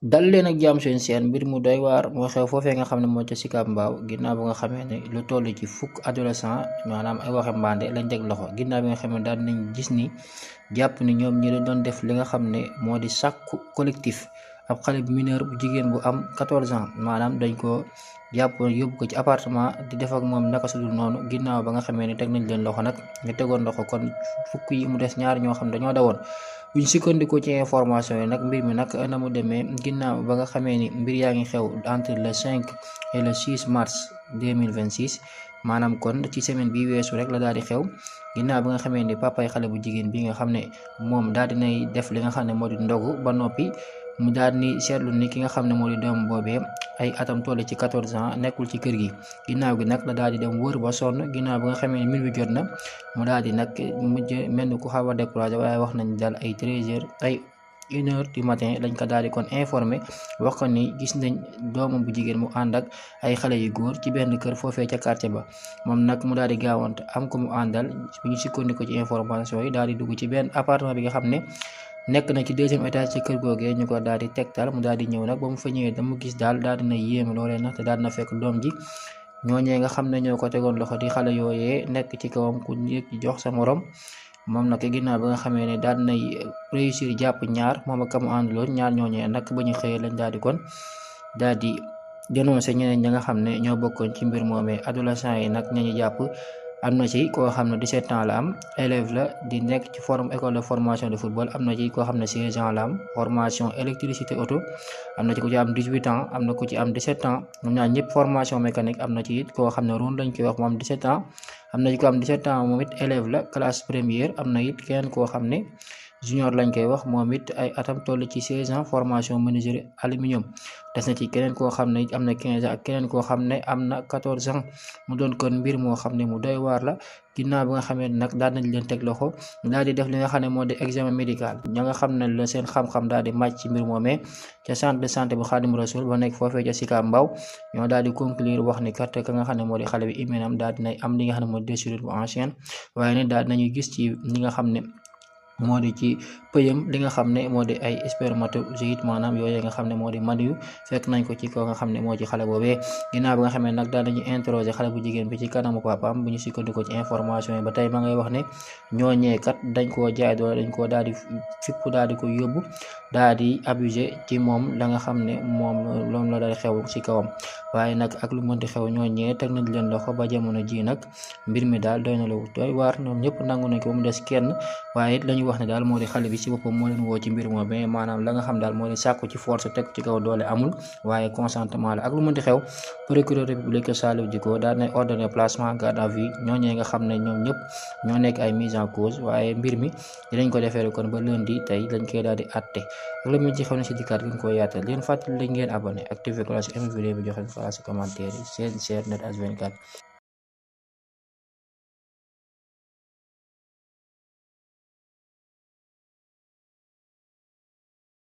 dal leen ak jàmm seen mbir mu doy waar moo xew foofee nga xam ne moo ca Sicap Mbao ginnaaw ba nga xamee ne lu toll ci fukk adolescent maanaam ay waxambaane lañ teg loxo ginnaaw bi nga xam ne daal nañ gis ni jàpp ni ñoom ñi doon def li nga xam ne moo di sàkku collectif ab xale bu mineur bu jigéen bu am 14 ans maanaam dañ ko jàpp yóbbu ko ci appartement di def ak moom naka sudul noonu ginnaaw ba nga xamee ne teg nañ leen loxo nag ñu tegoon loxo kon fukk yi mu des ñaar ñoo xam dañoo dawoon. buñ sukkandikoo ci information yi nag mbir mi nag na mu demee ginnaaw ba nga xamee ni mbir yaa ngi xew entre le 5 et le 6 mars 2026 maanaam kon ci semaine bi weesu rek la daal di xew ginnaaw ba nga xamee ni papay xale bu jigéen bi nga xam ne moom daal dinay def li nga xam ne moo di ndogu ba noppi mu daal ni seetlu ni ki nga xam ne moo di doom boobee ay atam toll ci 14 ans nekkul ci kër gi ginnaaw gi nag la daal di dem wër ba sonn ginnaaw ba nga xamee ne minuit jot na mu daal di nag mujj mel ni ku xaw a découragé waaye wax nañ daal ay 13h ay 1h du matin lañ ko daal di kon informé wax ko ni gis nañ doomam bu jigéen mu ànd ak ay xale yu góor ci benn kër foofee ca quartier ba moom nag mu daal di gaawante am ko mu àndal bu ñu sukkandiku ci information yi daal di dugg ci benn appartement bi nga xam ne nekk na ci deuxième étage ci kër googee ñu ko daal di tegtal mu daal di ñëw nag ba mu fa ñëwee dama gis daal dina yéeme loolee nag te daal na fekk doom ji ñooñee nga xam ne ñoo ko tegoon loxo di xale yooyee nekk ci kawam ku nekk jox sa morom moom nag ginnaaw ba nga xamee ne daal nay réussir jàpp ñaar moom ak ka mu àndaloon ñaar ñooñee nag ba ñu xëyee lañ daal di kon daal di dénoncé ñeneen ñi nga xam ne ñoo bokkoon ci mbir moomee adolescent yi nag ñañu jàpp am na ci koo xam ne 17 ans la am élève la di nekk ci école de formation de football am na ci koo xam ne 16 ans la am formation électricité auto am na ci ku ci am 18 ans am na ku ci am 17 ans ñoom ñaar ñëpp formation mécanique am na ci it koo xam ne ron lañ koy wax moom 17 ans am na ci ko am 17 ans moom it élève la classe première am na it kenn koo xam ne junior lañ koy wax moom it ay atam toll ci 16 ans formation menuiserie aluminium des na ci keneen koo xam ne am na 15 ans ak keneen koo xam ne am na 14 ans mu doon kon mbir moo xam ne mu doy waar la ginnaaw bi nga xamee nag daal nañ leen teg loxo daal di def li nga xam ne moo di examen médical ña nga xam ne la seen xam-xam daal di màcc ci mbir moomee ca centre de santé bu Xaadim Rasul ba nekk foofee ca Sicap Mbao ñoo daal di conclure wax ni kat ka nga xam ne moo di xale bi iménam daal dinay am li nga xam ne moo di déchirure bu ancienne waaye ne daal nañu gis ci ñi nga xam ne moo di ci pëyam li nga xam ne moo di ay spermatozoïde maanaam yooyu nga xam ne moo di madiyu fekk nañ ko ci ko nga xam ne moo ci xale boobee ginnaaw bi nga xam ne nag daal nañu interroger xale bu jigéen bi ci kanamu papaam bu ñu sukkandikoo ci information yi ba tey ma ngay wax ne ñooñee kat dañ koo jaay doole dañ koo daal di fipp daal di ko yóbbu daal di abusé ci moom la nga xam ne moom loolu la daal xew ci kawam waaye nag ak lu mënti xew ñooñee teg nañ leen loxo ba jamono ji nag mbir mi daal doy na la doy waar ñoom ñëpp nangu nañ ko ba mu des kenn waaye it lañu wax ne daal moo di xale bi ci boppam moo leen woo ci mbir moom mais maanaam la nga xam daal moo di sàkku ci force teg ci kaw doole amul waaye consentement la ak lu mënti xew procureur république Salif Dicko daal nay ordonné placement garde à vue ñooñee nga xam ne ñoom ñëpp ñoo nekk ay mise en cause waaye mbir mi dinañ ko defeere kon ba lundi tey lañ koy daal di atte ak la mu ci xew ne si dikkaat gën koo yaatal leen fàttali lañ ngeen abonné activé cloche aimé vidéo bi joxe fa si commentaire yi seen chaîne Net H24